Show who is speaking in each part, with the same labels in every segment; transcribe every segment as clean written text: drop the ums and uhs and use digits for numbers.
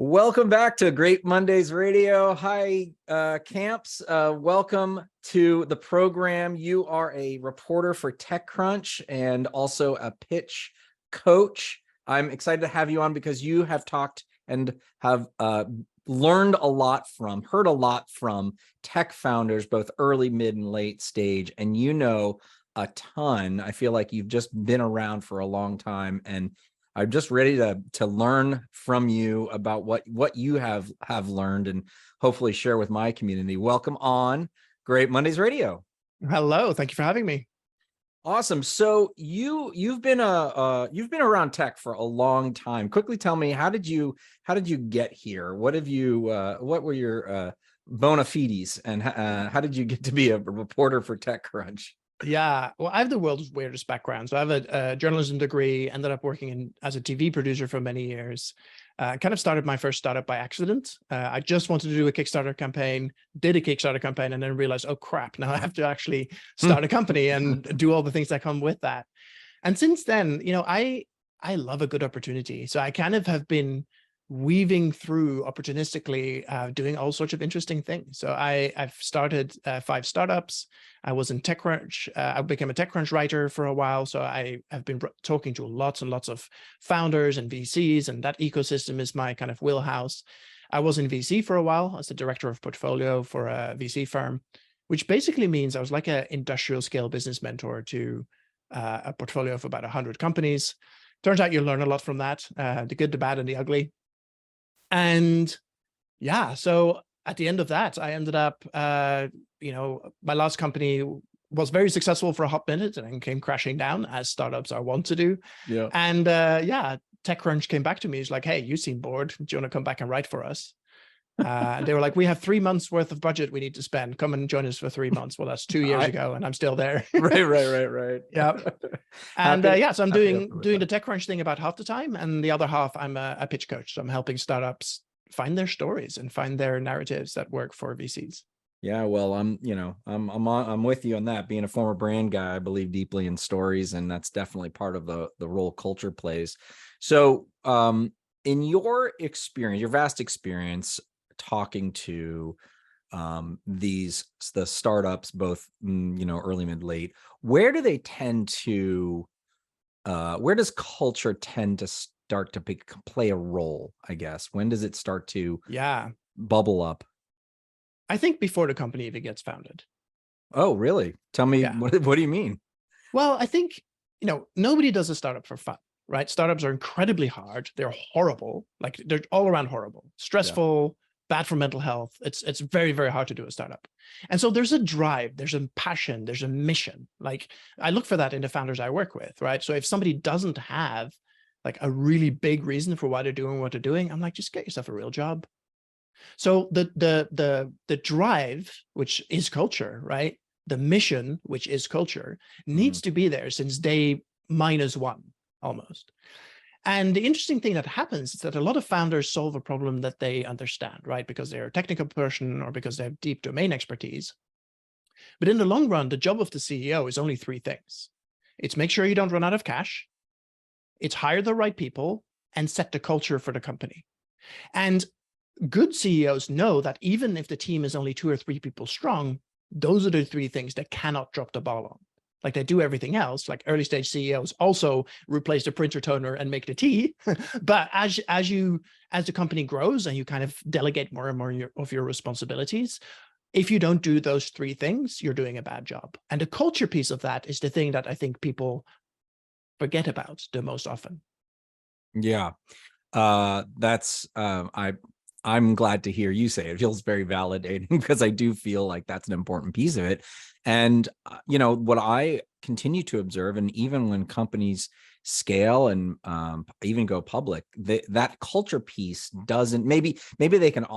Speaker 1: Welcome back to Great Mondays Radio. Hi, Kamps. Welcome to the program. You are a reporter for TechCrunch and also a pitch coach. I'm excited to have you on because you have talked and have learned a lot heard a lot from tech founders, both early, mid, and late stage, and you know a ton. I feel like you've just been around for a long time, and I'm just ready to learn from you about what you have learned and hopefully share with my community. Welcome on Great Mondays Radio.
Speaker 2: Hello, thank you for having me.
Speaker 1: Awesome. So you've been around tech for a long time. Quickly tell me, how did you get here? What were your bona fides, and how did you get to be a reporter for TechCrunch?
Speaker 2: Yeah, well, I have the world's weirdest background. So I have a journalism degree, ended up working as a TV producer for many years. Kind of started my first startup by accident. I just wanted to do a Kickstarter campaign, did a Kickstarter campaign, and then realized, oh crap, now I have to actually start a company and do all the things that come with that. And since then, I love a good opportunity. So I kind of have been weaving through opportunistically, doing all sorts of interesting things. So I've started 5 startups. I was in TechCrunch. I became a TechCrunch writer for a while. So I have been talking to lots and lots of founders and VCs, and that ecosystem is my kind of wheelhouse. I was in VC for a while as the director of portfolio for a VC firm, which basically means I was like an industrial scale business mentor to a portfolio of about 100 companies. Turns out you learn a lot from that, the good, the bad, and the ugly. And yeah, so at the end of that, I ended up, my last company was very successful for a hot minute and then came crashing down, as startups are wont to do.
Speaker 1: Yeah.
Speaker 2: And TechCrunch came back to me. He's like, hey, you seem bored. Do you want to come back and write for us? They were like, we have 3 months worth of budget we need to spend. Come and join us for 3 months. Well, that's 2 years ago, and I'm still there.
Speaker 1: Right.
Speaker 2: Yeah. And so I'm doing the TechCrunch thing about half the time, and the other half I'm a pitch coach. So I'm helping startups find their stories and find their narratives that work for VCs.
Speaker 1: Yeah, well, I'm with you on that. Being a former brand guy, I believe deeply in stories, and that's definitely part of the role culture plays. So, in your experience, your vast experience talking to the startups, both early, mid, late, where do they tend to where does culture tend to start to play a role, I guess? When does it start to bubble up?
Speaker 2: I think before the company even gets founded.
Speaker 1: Oh, really? Tell me, what do you mean?
Speaker 2: Well, I think, nobody does a startup for fun, right? Startups are incredibly hard. They're horrible. Like, they're all around horrible, stressful, bad for mental health. It's very, very hard to do a startup. And so there's a drive, there's a passion, there's a mission. Like, I look for that in the founders I work with, right? So if somebody doesn't have like a really big reason for why they're doing what they're doing, I'm like, just get yourself a real job. So the drive, which is culture, right? The mission, which is culture, needs to be there since day -1 almost. And the interesting thing that happens is that a lot of founders solve a problem that they understand, right? Because they're a technical person or because they have deep domain expertise. But in the long run, the job of the CEO is only 3 things. It's make sure you don't run out of cash. It's hire the right people and set the culture for the company. And good CEOs know that even if the team is only 2 or 3 people strong, those are the 3 things they cannot drop the ball on. Like, they do everything else. Like, early stage CEOs also replace the printer toner and make the tea. But as the company grows and you kind of delegate more and more of your responsibilities, if you don't do those 3 things, you're doing a bad job. And the culture piece of that is the thing that I think people forget about the most often.
Speaker 1: Yeah. I'm glad to hear you say it. It feels very validating because I do feel like that's an important piece of it. And, what I continue to observe, and even when companies scale and even go public, that culture piece doesn't, maybe they can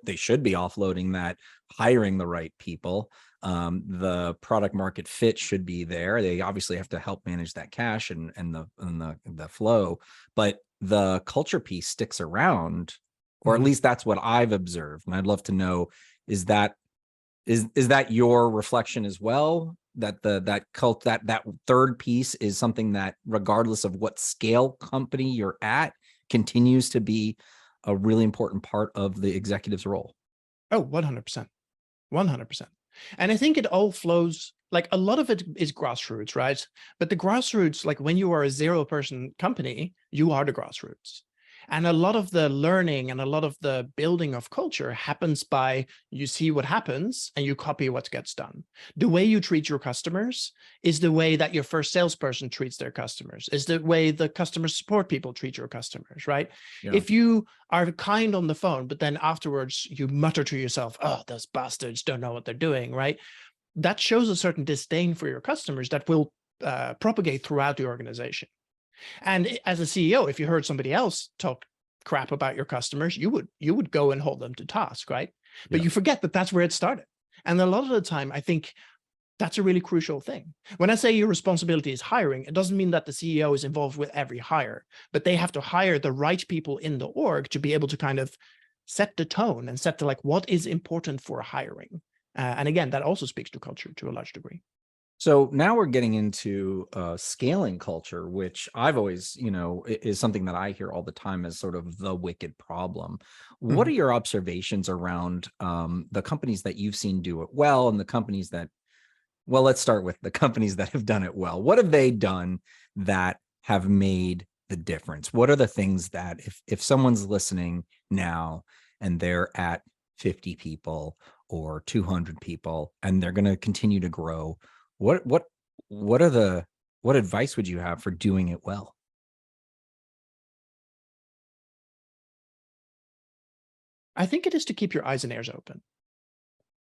Speaker 1: they should be offloading that, hiring the right people. The product market fit should be there. They obviously have to help manage that cash and the flow, but the culture piece sticks around. Or at least that's what I've observed. And I'd love to know, is that your reflection as well? That that third piece is something that, regardless of what scale company you're at, continues to be a really important part of the executive's role.
Speaker 2: Oh, 100%. 100%. And I think it all flows, like a lot of it is grassroots, right? But the grassroots, like when you are a 0-person company, you are the grassroots. And a lot of the learning and a lot of the building of culture happens by you see what happens and you copy what gets done. The way you treat your customers is the way that your first salesperson treats their customers, is the way the customer support people treat your customers, right?
Speaker 1: Yeah.
Speaker 2: If you are kind on the phone, but then afterwards you mutter to yourself, oh, those bastards don't know what they're doing, right? That shows a certain disdain for your customers that will propagate throughout the organization. And as a CEO, if you heard somebody else talk crap about your customers, you would go and hold them to task, right? But
Speaker 1: Yeah.
Speaker 2: you forget that that's where it started. And a lot of the time, I think that's a really crucial thing. When I say your responsibility is hiring, it doesn't mean that the CEO is involved with every hire, but they have to hire the right people in the org to be able to kind of set the tone and set the, like, what is important for hiring. And again, that also speaks to culture to a large degree.
Speaker 1: So now we're getting into scaling culture, which I've always, is something that I hear all the time as sort of the wicked problem. What are your observations around the companies that you've seen do it well and the companies that, well, let's start with the companies that have done it well. What have they done that have made the difference? What are the things that if someone's listening now and they're at 50 people or 200 people and they're going to continue to grow, what advice would you have for doing it well?
Speaker 2: I think it is to keep your eyes and ears open,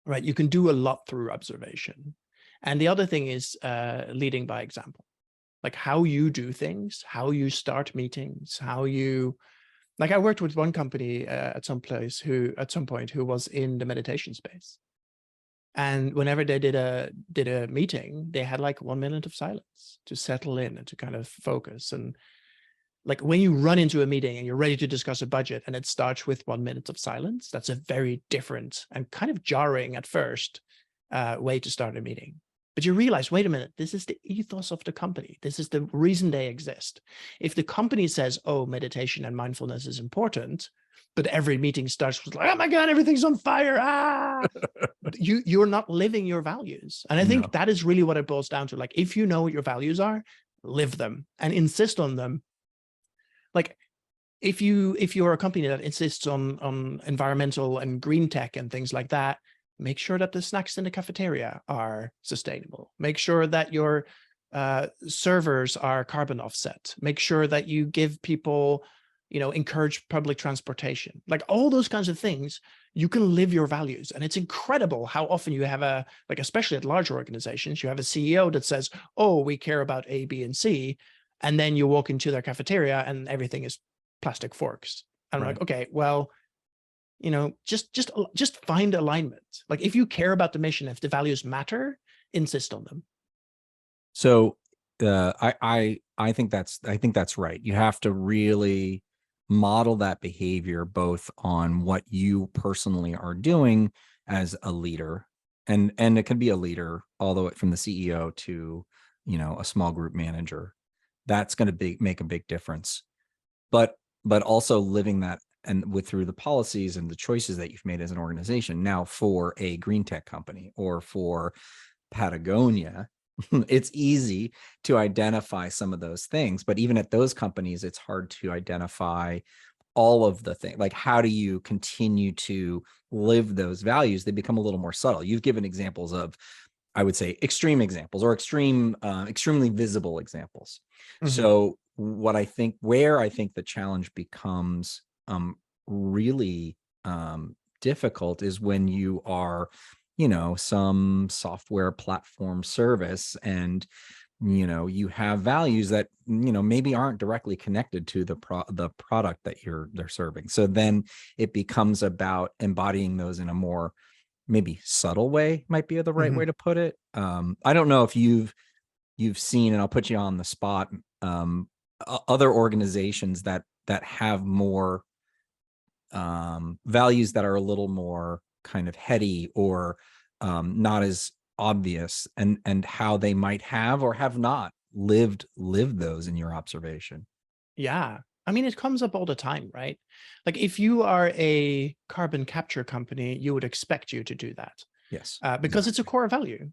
Speaker 2: right? You can do a lot through observation. And the other thing is leading by example, like how you do things, how you start meetings, how you, like I worked with one company at some point who was in the meditation space. And whenever they did a meeting, they had like 1 minute of silence to settle in and to kind of focus. And like when you run into a meeting and you're ready to discuss a budget and it starts with 1 minute of silence, that's a very different and kind of jarring at first way to start a meeting. But you realize, wait a minute, this is the ethos of the company. This is the reason they exist. If the company says, oh, meditation and mindfulness is important, but every meeting starts with like, oh my God, everything's on fire. Ah, you're not living your values. And I think that is really what it boils down to. Like, if you know what your values are, live them and insist on them. Like if you're a company that insists on environmental and green tech and things like that, make sure that the snacks in the cafeteria are sustainable. Make sure that your servers are carbon offset. Make sure that you give people, encourage public transportation, like all those kinds of things. You can live your values. And it's incredible how often you have especially at large organizations, you have a CEO that says, oh, we care about A, B, and C. And then you walk into their cafeteria and everything is plastic forks. And I'm like, okay, well, just find alignment. Like if you care about the mission, if the values matter, insist on them.
Speaker 1: So I think that's right. You have to really model that behavior both on what you personally are doing as a leader, and it can be a leader all the way from the CEO to a small group manager. That's going to make a big difference. But also living that and through the policies and the choices that you've made as an organization. Now, for a green tech company or for Patagonia, it's easy to identify some of those things, but even at those companies, it's hard to identify all of the things. Like, how do you continue to live those values? They become a little more subtle. You've given examples of, I would say, extreme examples or extremely visible examples. So where I think the challenge becomes really difficult is when you are, some software platform service and, you have values that, maybe aren't directly connected to the product that they're serving. So then it becomes about embodying those in a more maybe subtle way, might be the right way to put it. I don't know if you've seen, and I'll put you on the spot, other organizations that have more values that are a little more kind of heady or not as obvious, and how they might have or have not lived those in your observation.
Speaker 2: Yeah. I mean, it comes up all the time, right? Like if you are a carbon capture company, you would expect you to do that
Speaker 1: Yes,
Speaker 2: because it's a
Speaker 1: exactly.
Speaker 2: core value.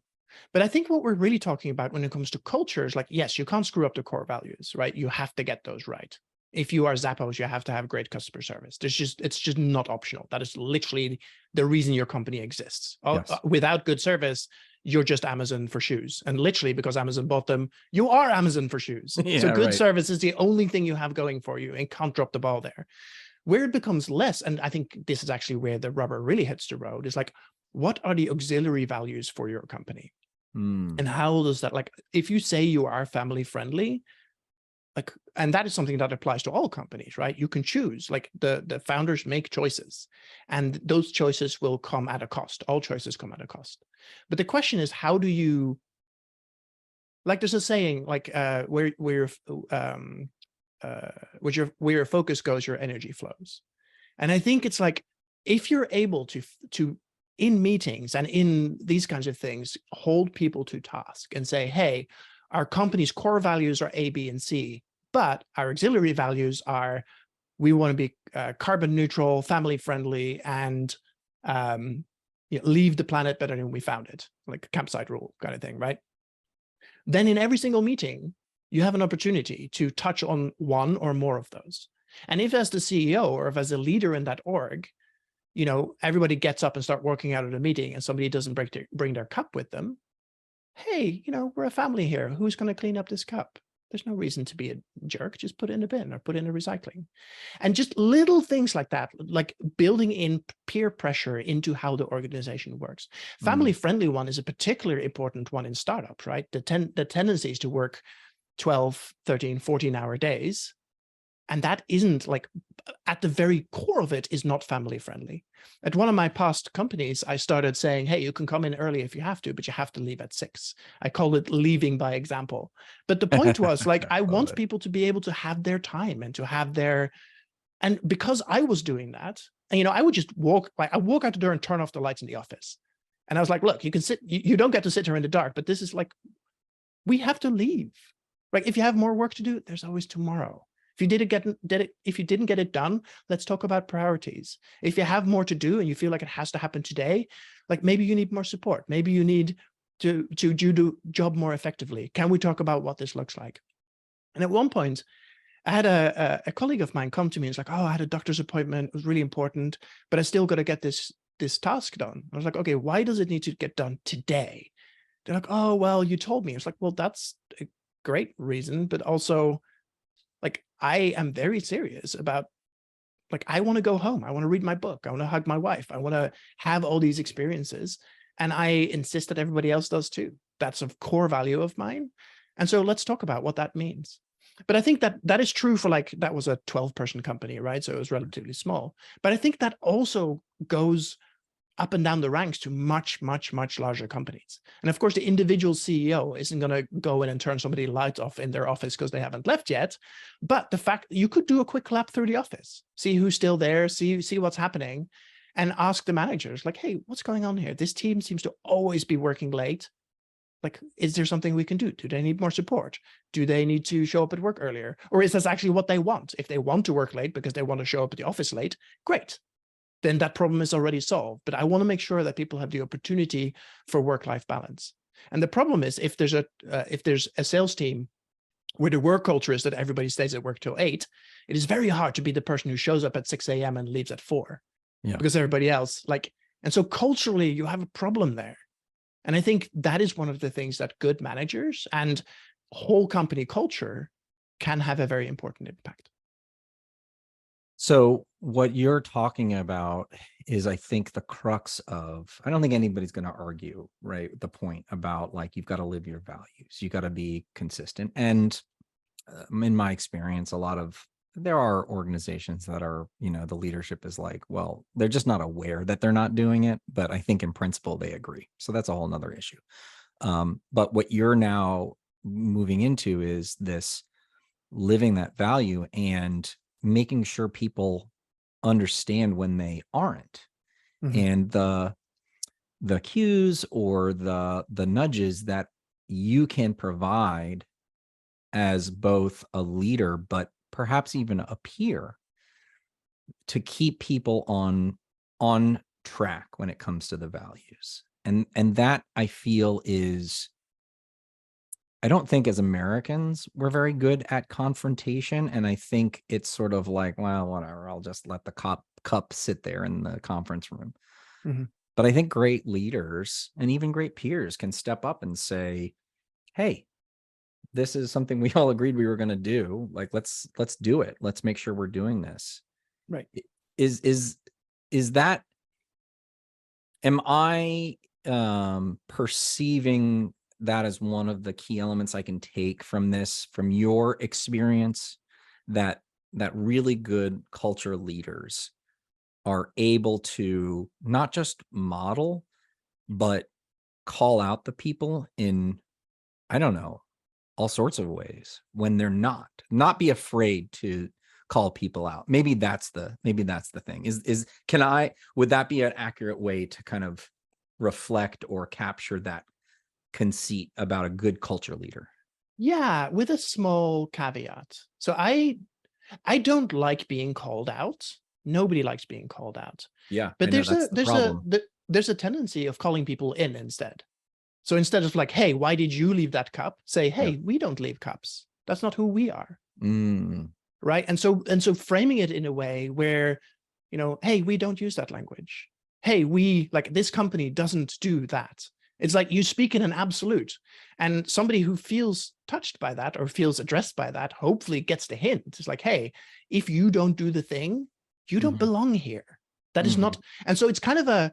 Speaker 2: But I think what we're really talking about when it comes to culture is like, yes, you can't screw up the core values, right? You have to get those right. If you are Zappos, you have to have great customer service. It's just not optional. That is literally the reason your company exists.
Speaker 1: Yes.
Speaker 2: Without good service, you're just Amazon for shoes. And literally because Amazon bought them, you are Amazon for shoes. So
Speaker 1: Yeah,
Speaker 2: good
Speaker 1: right.
Speaker 2: service is the only thing you have going for you and can't drop the ball there. Where it becomes less, and I think this is actually where the rubber really hits the road, is like, what are the auxiliary values for your company?
Speaker 1: Mm.
Speaker 2: And how does that, like, if you say you are family friendly, like, and that is something that applies to all companies, right? You can choose, like the founders make choices and those choices will come at a cost. All choices come at a cost. But the question is, how do you, like, there's a saying, like, where your focus goes, your energy flows. And I think it's like, if you're able to in meetings and in these kinds of things, hold people to task and say, hey, our company's core values are A, B, and C, but our auxiliary values are, we want to be carbon neutral, family friendly, and leave the planet better than we found it, like a campsite rule kind of thing, right? Then in every single meeting, you have an opportunity to touch on one or more of those. And if as the CEO or if as a leader in that org, everybody gets up and start working out of the meeting and somebody doesn't bring their cup with them, hey, we're a family here. Who's going to clean up this cup? There's no reason to be a jerk. Just put it in the bin or put it in the recycling. And just little things like that, like building in peer pressure into how the organization works. Family friendly one is a particularly important one in startups, right? The tendency is to work 12, 13, 14-hour days. And that isn't, like, at the very core of it is not family friendly. At one of my past companies, I started saying, hey, you can come in early if you have to, but you have to leave at 6. I call it leaving by example. But the point was, like, I
Speaker 1: Love
Speaker 2: want
Speaker 1: it.
Speaker 2: people to be able to have their time and to have their, and because I was doing that, and, I would just walk, like, I walk out the door and turn off the lights in the office. And I was like, look, you can sit, you don't get to sit here in the dark, but this is like, we have to leave. Like, if you have more work to do, there's always tomorrow. If you didn't get it done, let's talk about priorities. If you have more to do and you feel like it has to happen today, like maybe you need more support. Maybe you need to do the job more effectively. Can we talk about what this looks like? And at one point, I had a colleague of mine come to me and was like, oh, I had a doctor's appointment. It was really important, but I still got to get this task done. I was like, okay, why does it need to get done today? They're like, oh, well, you told me. I was like, well, that's a great reason, but also, like, I am very serious about, like, I want to go home. I want to read my book. I want to hug my wife. I want to have all these experiences. And I insist that everybody else does too. That's a core value of mine. And so let's talk about what that means. But I think that is true for, like, that was a 12-person company, right? So it was relatively small. But I think that also goes up and down the ranks to much, much, much larger companies. And of course, the individual CEO isn't going to go in and turn somebody's lights off in their office because they haven't left yet. But the fact you could do a quick lap through the office, see who's still there, see what's happening, and ask the managers, like, hey, what's going on here? This team seems to always be working late. Like, is there something we can do? Do they need more support? Do they need to show up at work earlier? Or is this actually what they want? If they want to work late because they want to show up at the office late, great. Then that problem is already solved. But I want to make sure that people have the opportunity for work-life balance. And the problem is, if there's a sales team where the work culture is that everybody stays at work till 8, it is very hard to be the person who shows up at 6 a.m. and leaves at 4.
Speaker 1: Yeah.
Speaker 2: Because everybody else, like, and so culturally you have a problem there. And I think that is one of the things that good managers and whole company culture can have a very important impact.
Speaker 1: So what you're talking about is, I think, the crux of, I don't think anybody's going to argue, right, the point about, like, you've got to live your values. You got to be consistent. And in my experience, there are organizations that are, the leadership is like, well, they're just not aware that they're not doing it. But I think in principle, they agree. So that's a whole nother issue. But what you're now moving into is this living that value and making sure people understand when they aren't.
Speaker 2: Mm-hmm.
Speaker 1: And the cues or the nudges that you can provide as both a leader, but perhaps even a peer, to keep people on track when it comes to the values. And that, I feel, is, I don't think as Americans we're very good at confrontation, and I think it's sort of like, well, whatever, I'll just let the cup sit there in the conference room.
Speaker 2: Mhm.
Speaker 1: But I think great leaders and even great peers can step up and say, hey, this is something we all agreed we were going to do. Like, let's do it. Let's make sure we're doing this.
Speaker 2: Right.
Speaker 1: Is that, am I perceiving that as one of the key elements I can take from this, from your experience, that really good culture leaders are able to not just model, but call out the people in, I don't know, all sorts of ways when they're not be afraid to call people out. Maybe that's the thing. Would that be an accurate way to kind of reflect or capture that conceit about a good culture leader?
Speaker 2: Yeah, with a small caveat. So I don't like being called out. Nobody likes being called out.
Speaker 1: Yeah, I
Speaker 2: But
Speaker 1: know that's the problem.
Speaker 2: there's a tendency of calling people in instead. So instead of like, hey, why did you leave that cup? Say,
Speaker 1: Yeah.
Speaker 2: hey, we don't leave cups. That's not who we are.
Speaker 1: Mm,
Speaker 2: Right. And so framing it in a way where, hey, we don't use that language. Hey, we like this company doesn't do that. It's like you speak in an absolute, and somebody who feels touched by that or feels addressed by that hopefully gets the hint. It's like, hey, if you don't do the thing, you don't
Speaker 1: mhm,
Speaker 2: belong here. That is
Speaker 1: mhm.
Speaker 2: not. And so it's kind of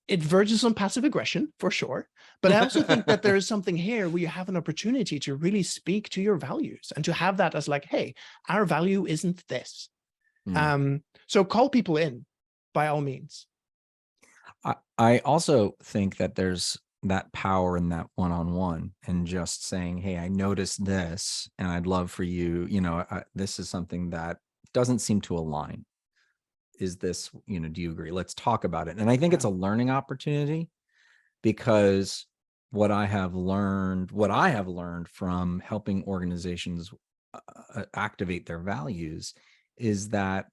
Speaker 2: it verges on passive aggression for sure. But I also think that there is something here where you have an opportunity to really speak to your values and to have that as like, hey, our value isn't this.
Speaker 1: Mm.
Speaker 2: So call people in by all means.
Speaker 1: I also think that there's that power in that one-on-one, and just saying, hey, I noticed this and I'd love for you, this is something that doesn't seem to align. Is this, do you agree? Let's talk about it. And I think
Speaker 2: Yeah.
Speaker 1: it's a learning opportunity, because what I have learned from helping organizations activate their values is that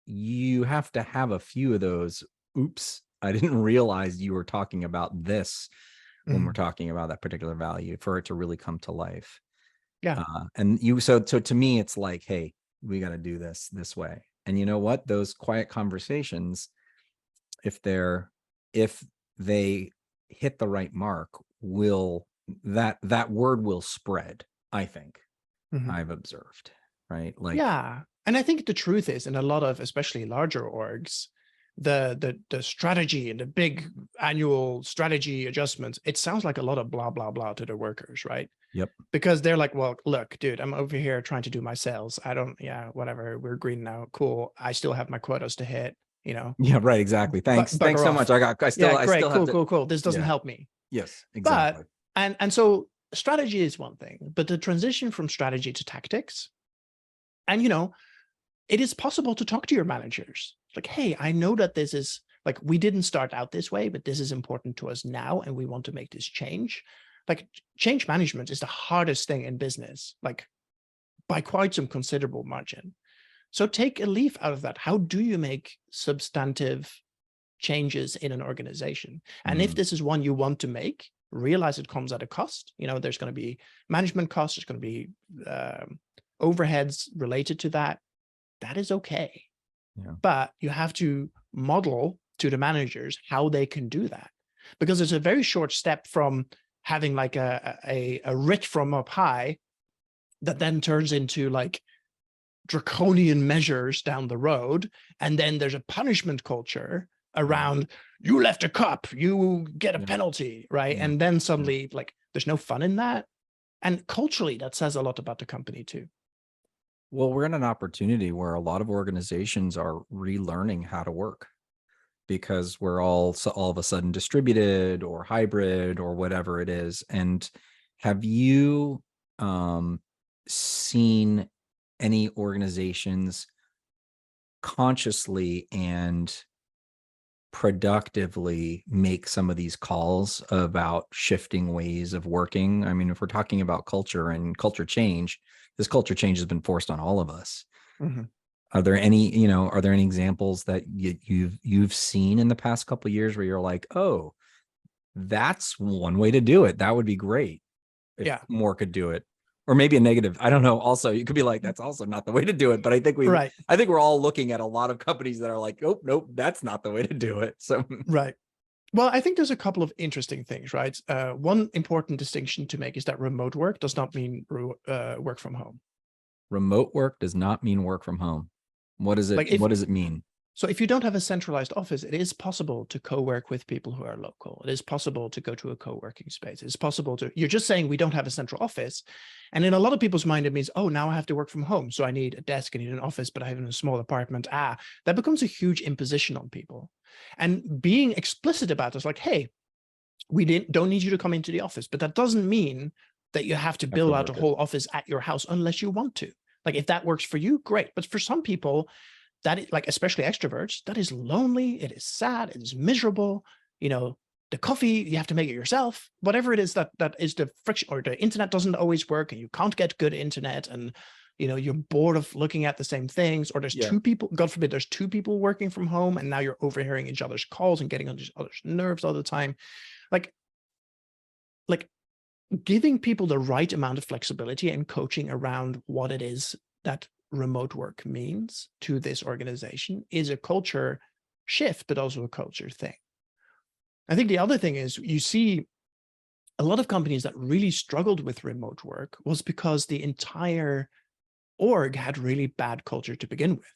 Speaker 1: you have to have a few of those. Oops, I didn't realize you were talking about this when we're
Speaker 2: Mhm.
Speaker 1: talking about that particular value, for it to really come to life.
Speaker 2: Yeah.
Speaker 1: So to me, it's like, hey, we got to do this way. And you know what? Those quiet conversations, if they hit the right mark, will that word will spread, I think.
Speaker 2: Mhm.
Speaker 1: I've observed, right? Like,
Speaker 2: Yeah. And I think the truth is in a lot of especially larger orgs, the strategy and the big annual strategy adjustments, it sounds like a lot of blah, blah, blah to the workers, right?
Speaker 1: yep.
Speaker 2: Because they're like, well, look, dude, I'm over here trying to do my sales. Yeah, whatever. We're green now. Cool. I still have my quotas to hit,
Speaker 1: Yeah, right, exactly.
Speaker 2: but
Speaker 1: Thanks
Speaker 2: bugger
Speaker 1: so much.
Speaker 2: off.
Speaker 1: I
Speaker 2: Yeah,
Speaker 1: still
Speaker 2: great.
Speaker 1: have
Speaker 2: Cool,
Speaker 1: to.
Speaker 2: cool, cool. This doesn't
Speaker 1: Yeah.
Speaker 2: help me.
Speaker 1: Yes,
Speaker 2: But,
Speaker 1: exactly.
Speaker 2: and so strategy is one thing, but the transition from strategy to tactics, and, it is possible to talk to your managers. Like, hey, I know that this is like, we didn't start out this way, but this is important to us now, and we want to make this change. Like, change management is the hardest thing in business, like by quite some considerable margin. So take a leaf out of that. How do you make substantive changes in an organization? And if
Speaker 1: Mm,
Speaker 2: this is one you want to make, realize it comes at a cost. There's going to be management costs, there's going to be overheads related to that. That is okay.
Speaker 1: yeah.
Speaker 2: But you have to model to the managers how they can do that, because it's a very short step from having like a writ from up high that then turns into like draconian measures down the road. And then there's a punishment culture
Speaker 1: Mm,
Speaker 2: around, you left a cup, you get a
Speaker 1: yeah.
Speaker 2: penalty, right?
Speaker 1: Yeah.
Speaker 2: And then
Speaker 1: Yeah.
Speaker 2: suddenly like there's no fun in that. And culturally, that says a lot about the company too.
Speaker 1: Well, we're in an opportunity where a lot of organizations are relearning how to work, because we're all of a sudden distributed or hybrid or whatever it is. And have you seen any organizations consciously and productively make some of these calls about shifting ways of working. I mean, if we're talking about culture and culture change, this culture change has been forced on all of us.
Speaker 2: Mm-hmm.
Speaker 1: Are there any examples that you've seen in the past couple of years where you're like, oh, that's one way to do it? That would be great if
Speaker 2: Yeah.
Speaker 1: more could do it. Or maybe a negative. I don't know. Also, you could be like, that's also not the way to do it. But I think
Speaker 2: Right.
Speaker 1: we're all looking at a lot of companies that are like, oh, nope, that's not the way to do it. So
Speaker 2: Right. Well, I think there's a couple of interesting things, right? One important distinction to make is that remote work does not mean work from home.
Speaker 1: remote work does not mean work from home. What does it,
Speaker 2: Like if
Speaker 1: what does it mean?
Speaker 2: So if you don't have a centralized office, it is possible to co-work with people who are local. It is possible to go to a co-working space. It's possible to, you're just saying we don't have a central office. And in a lot of people's mind, it means, oh, now I have to work from home. So I need a desk, I need an office, but I have in a small apartment. That becomes a huge imposition on people. And being explicit about this, like, hey, we don't need you to come into the office, but that doesn't mean that you have to build out a whole office at your house unless you want to. Like if that works for you, great. But for some people, that is like, especially extroverts, that is lonely, it is sad, it is miserable. The coffee, you have to make it yourself, whatever it is that is the friction, or the internet doesn't always work and you can't get good internet, and you're bored of looking at the same things, or there's two people, God forbid, there's two people working from home and now you're overhearing each other's calls and getting on each other's nerves all the time. Like giving people the right amount of flexibility and coaching around what it is that remote work means to this organization is a culture shift, but also a culture thing. I think the other thing is you see a lot of companies that really struggled with remote work was because the entire org had really bad culture to begin with.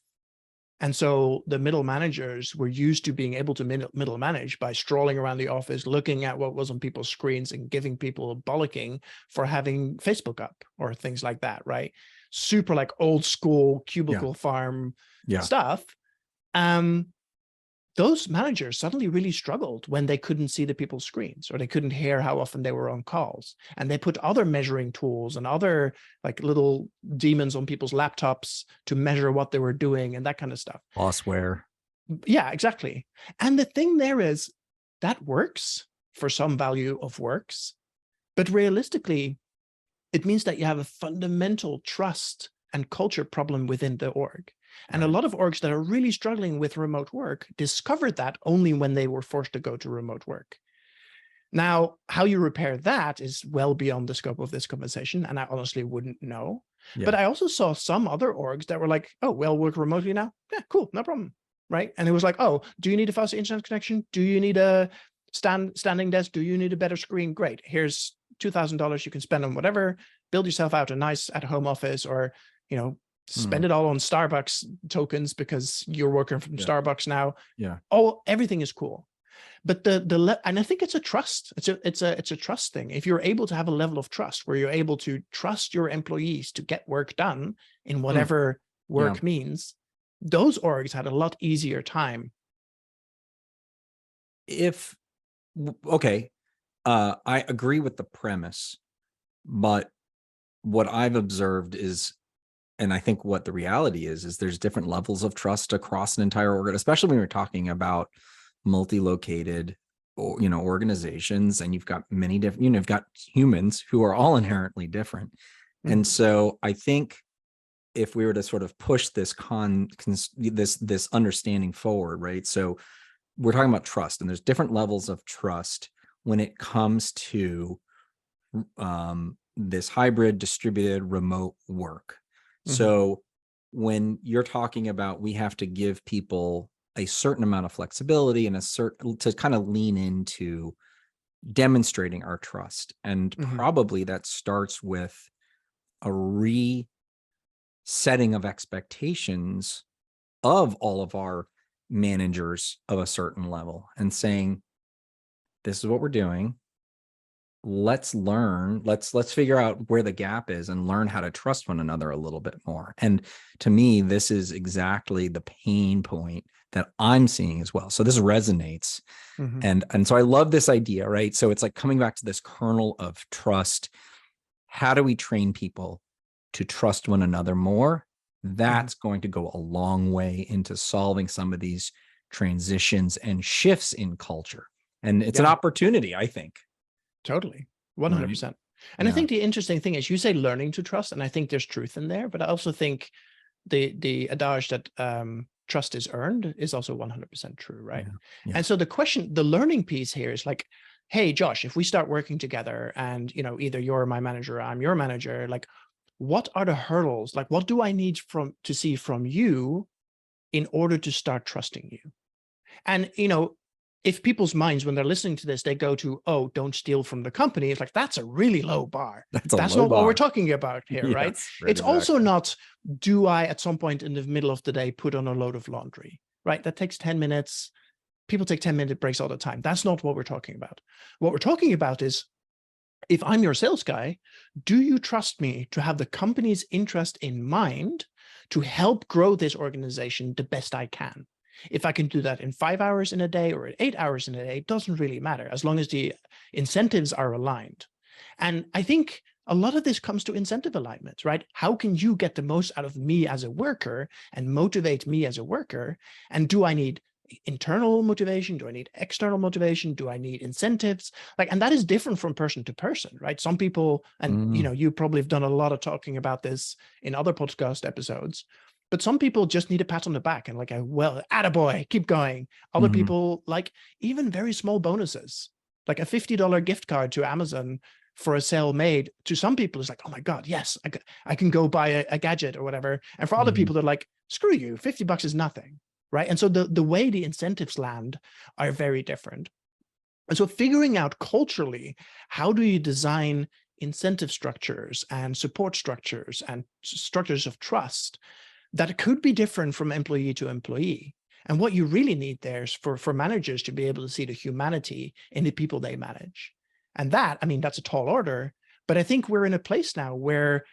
Speaker 2: And so the middle managers were used to being able to middle manage by strolling around the office, looking at what was on people's screens and giving people a bollocking for having Facebook up or things like that, right? Super like old school cubicle farm stuff. Those managers suddenly really struggled when they couldn't see the people's screens, or they couldn't hear how often they were on calls. And they put other measuring tools and other like little demons on people's laptops to measure what they were doing and that kind of stuff.
Speaker 1: Bossware.
Speaker 2: Yeah, exactly. And the thing there is that works for some value of works, but realistically, it means that you have a fundamental trust and culture problem within the org. And a lot of orgs that are really struggling with remote work discovered that only when they were forced to go to remote work. Now, how you repair that is well beyond the scope of this conversation, and I honestly wouldn't know. But I also saw some other orgs that were like, oh, well, work remotely now? Yeah, cool, no problem, right? And it was like, oh, do you need a faster internet connection? Do you need a standing desk? Do you need a better screen? Great, here's $2,000 you can spend on whatever, build yourself out a nice at-home office, or, spend it all on Starbucks tokens because you're working from Starbucks now. Everything is cool. But and I think it's a trust. It's a trust thing. If you're able to have a level of trust where you're able to trust your employees to get work done in whatever work means, those orgs had a lot easier time.
Speaker 1: I agree with the premise, but what I've observed is, and I think what the reality is there's different levels of trust across an entire organ, especially when you're talking about multi-located, organizations, and you've got many different, you've got humans who are all inherently different. And so I think if we were to sort of push this this understanding forward, right? So we're talking about trust, and there's different levels of trust when it comes to this hybrid, distributed, remote work. So when you're talking about, we have to give people a certain amount of flexibility and to kind of lean into demonstrating our trust. And probably that starts with a resetting of expectations of all of our managers of a certain level, and saying, this is what we're doing. Let's learn, let's figure out where the gap is and learn how to trust one another a little bit more. And to me, this is exactly the pain point that I'm seeing as well. So this resonates. And so I love this idea, right? So it's like coming back to this kernel of trust. How do we train people to trust one another more? That's going to go a long way into solving some of these transitions and shifts in culture. And it's an
Speaker 2: Yeah.
Speaker 1: opportunity, I think.
Speaker 2: Totally. 100%.
Speaker 1: Right?
Speaker 2: And I
Speaker 1: Yeah.
Speaker 2: think the interesting thing is you say learning to trust, and I think there's truth in there, but I also think the adage that trust is earned is also 100% true, right?
Speaker 1: Yeah. Yeah.
Speaker 2: And so the learning piece here is like, hey, Josh, if we start working together and, either you're my manager or I'm your manager, like, what are the hurdles? Like, what do I need to see from you in order to start trusting you? And, if people's minds, when they're listening to this, they go to, oh, don't steal from the company. It's like, that's a really low bar.
Speaker 1: That's a
Speaker 2: That's
Speaker 1: low
Speaker 2: not what we're
Speaker 1: bar.
Speaker 2: talking about here, right?
Speaker 1: Yes, right,
Speaker 2: It's also
Speaker 1: exactly.
Speaker 2: not, do I at some point in the middle of the day put on a load of laundry, right? That takes 10 minutes. People take 10-minute breaks all the time. That's not what we're talking about. What we're talking about is, if I'm your sales guy, do you trust me to have the company's interest in mind to help grow this organization the best I can? If I can do that in 5 hours in a day or 8 hours in a day, it doesn't really matter as long as the incentives are aligned. And I think a lot of this comes to incentive alignment, right? How can you get the most out of me as a worker and motivate me as a worker? And do I need internal motivation? Do I need external motivation? Do I need incentives? And that is different from person to person, right? Some people, and you probably have done a lot of talking about this in other podcast episodes, but some people just need a pat on the back and like well, attaboy, keep going. Other people like even very small bonuses, like a $50 gift card to Amazon for a sale made. To some people is like, oh my God, yes, I can go buy a gadget or whatever. And for other people, they're like, screw you, $50 is nothing. Right. And so the way the incentives land are very different. And so figuring out culturally, how do you design incentive structures and support structures and structures of trust that could be different from employee to employee? And what you really need there is for managers to be able to see the humanity in the people they manage. And that, I mean, that's a tall order, but I think we're in a place now where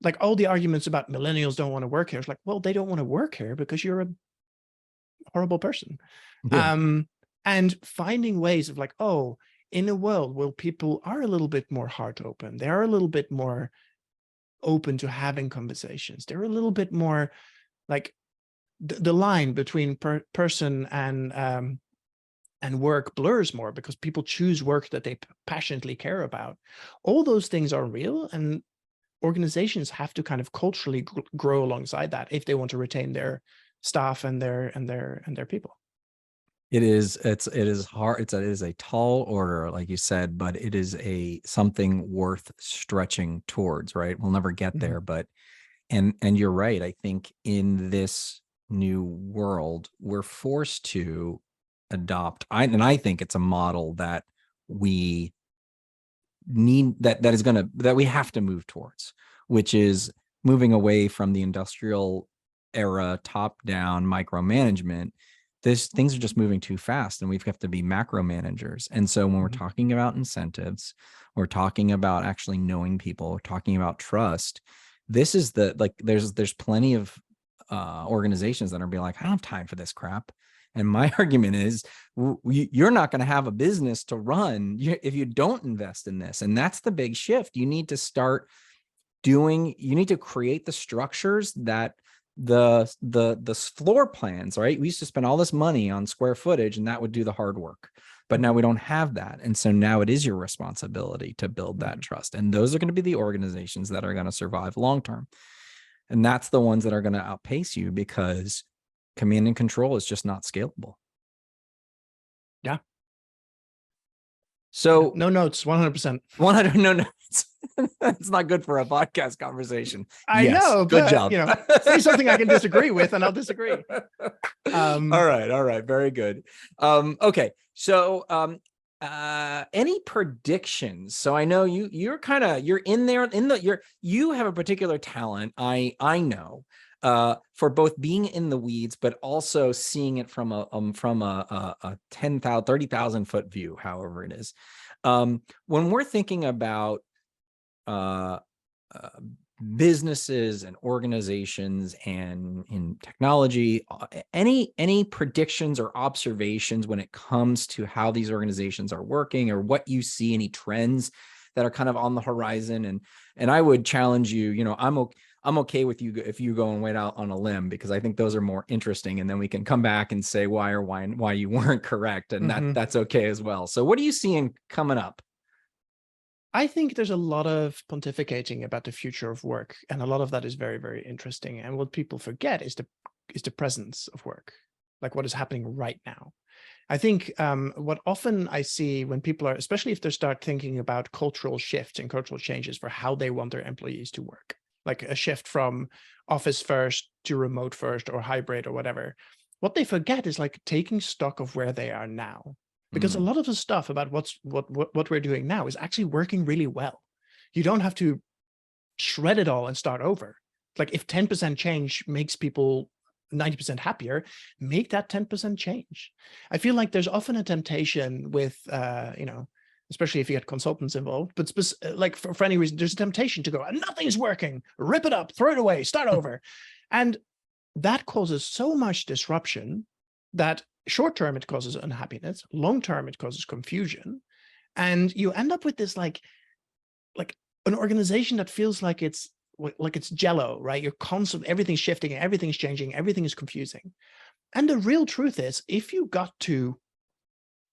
Speaker 2: like all the arguments about millennials don't want to work here. It's like, well, they don't want to work here because you're a horrible person.
Speaker 1: Yeah.
Speaker 2: And finding ways of like, oh, in a world where people are a little bit more heart open, they are a little bit more open to having conversations, they're a little bit more like the line between person and work blurs more because people choose work that they passionately care about. All those things are real, and organizations have to kind of culturally grow alongside that if they want to retain their staff and their people.
Speaker 1: It is hard. It is a tall order, like you said, but it is something worth stretching towards, right? We'll never get there, but and you're right. I think in this new world, we're forced to adopt. I think it's a model that we need, that we have to move towards, which is moving away from the industrial era top-down micromanagement. Things are just moving too fast, and we've got to be macro managers. And so when we're talking about incentives, we're talking about actually knowing people, we're talking about trust. This is there's plenty of organizations that are being like, I don't have time for this crap. And my argument is, you're not going to have a business to run if you don't invest in this. And that's the big shift. You need to create the structures that the floor plans, right? We used to spend all this money on square footage and that would do the hard work, but now we don't have that. And so now it is your responsibility to build that trust. And those are going to be the organizations that are going to survive long-term. And that's the ones that are going to outpace you, because command and control is just not scalable.
Speaker 2: Yeah.
Speaker 1: So
Speaker 2: no notes, 100%.
Speaker 1: 100 no notes. It's not good for a podcast conversation.
Speaker 2: I know,
Speaker 1: good
Speaker 2: but
Speaker 1: job.
Speaker 2: Say something I can disagree with, and I'll disagree.
Speaker 1: All right, very good. Okay, so any predictions? So I know you're in there you have a particular talent. I know. For both being in the weeds, but also seeing it from a 10,000, 30,000 foot view, however it is. When we're thinking about businesses and organizations and in technology, any predictions or observations when it comes to how these organizations are working, or what you see, any trends that are kind of on the horizon? And I would challenge you, I'm okay with you if you go and wait out on a limb, because I think those are more interesting, and then we can come back and say why you weren't correct, and that's okay as well. So what are you seeing coming up?
Speaker 2: I think there's a lot of pontificating about the future of work, and a lot of that is very, very interesting. And what people forget is the presence of work, like what is happening right now. I think what often I see when people are, especially if they start thinking about cultural shifts and cultural changes for how they want their employees to work, like a shift from office first to remote first or hybrid or whatever, what they forget is like taking stock of where they are now. Because a lot of the stuff about what we're doing now is actually working really well. You don't have to shred it all and start over. Like if 10% change makes people 90% happier, make that 10% change. I feel like there's often a temptation with, especially if you get consultants involved, but like for any reason, there's a temptation to go, nothing's working, rip it up, throw it away, start over. And that causes so much disruption that short term, it causes unhappiness. Long term, it causes confusion. And you end up with this like an organization that feels like it's jello, right? You're constantly, everything's shifting, everything's changing, everything is confusing. And the real truth is, if you got to,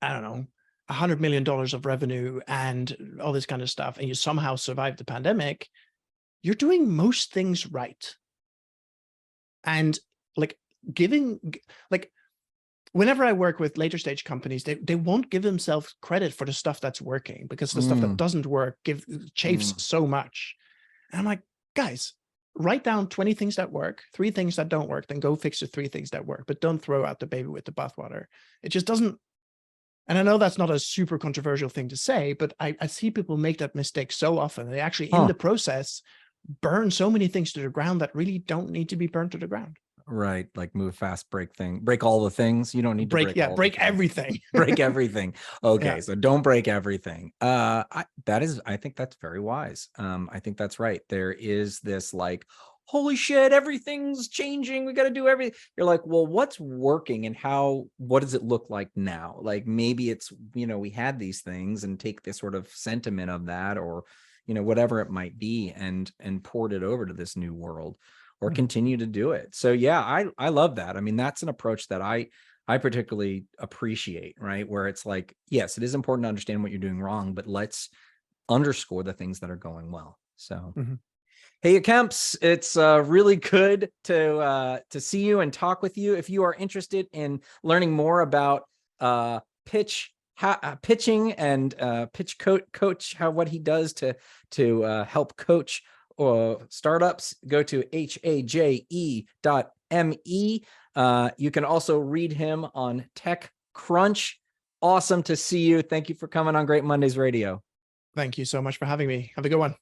Speaker 2: I don't know, $100 million of revenue and all this kind of stuff, and you somehow survived the pandemic, you're doing most things right. And like whenever I work with later stage companies, they won't give themselves credit for the stuff that's working, because the stuff that doesn't work chafes so much. And I'm like, guys, write down 20 things that work, 3 things that don't work, then go fix the 3 things that work, but don't throw out the baby with the bathwater. It just doesn't. And I know that's not a super controversial thing to say, but I see people make that mistake so often. They actually, in the process, burn so many things to the ground that really don't need to be burned to the ground.
Speaker 1: Right, like move fast, break all the things. You don't need to break
Speaker 2: everything.
Speaker 1: Break everything. Okay,
Speaker 2: Yeah.
Speaker 1: so don't break everything. I think that's very wise. I think that's right. There is this like, holy shit, everything's changing, we got to do everything. You're like, well, what's working, and what does it look like now? Like maybe it's, we had these things, and take this sort of sentiment of that, or whatever it might be, and port it over to this new world, or continue to do it. So yeah, I love that. I mean, that's an approach that I particularly appreciate, right? Where it's like, yes, it is important to understand what you're doing wrong, but let's underscore the things that are going well. So hey, Kamps, it's really good to see you and talk with you. If you are interested in learning more about pitching and pitch coach, what he does to help coach startups, go to haje.me. You can also read him on TechCrunch. Awesome to see you. Thank you for coming on Great Mondays Radio.
Speaker 2: Thank you so much for having me. Have a good one.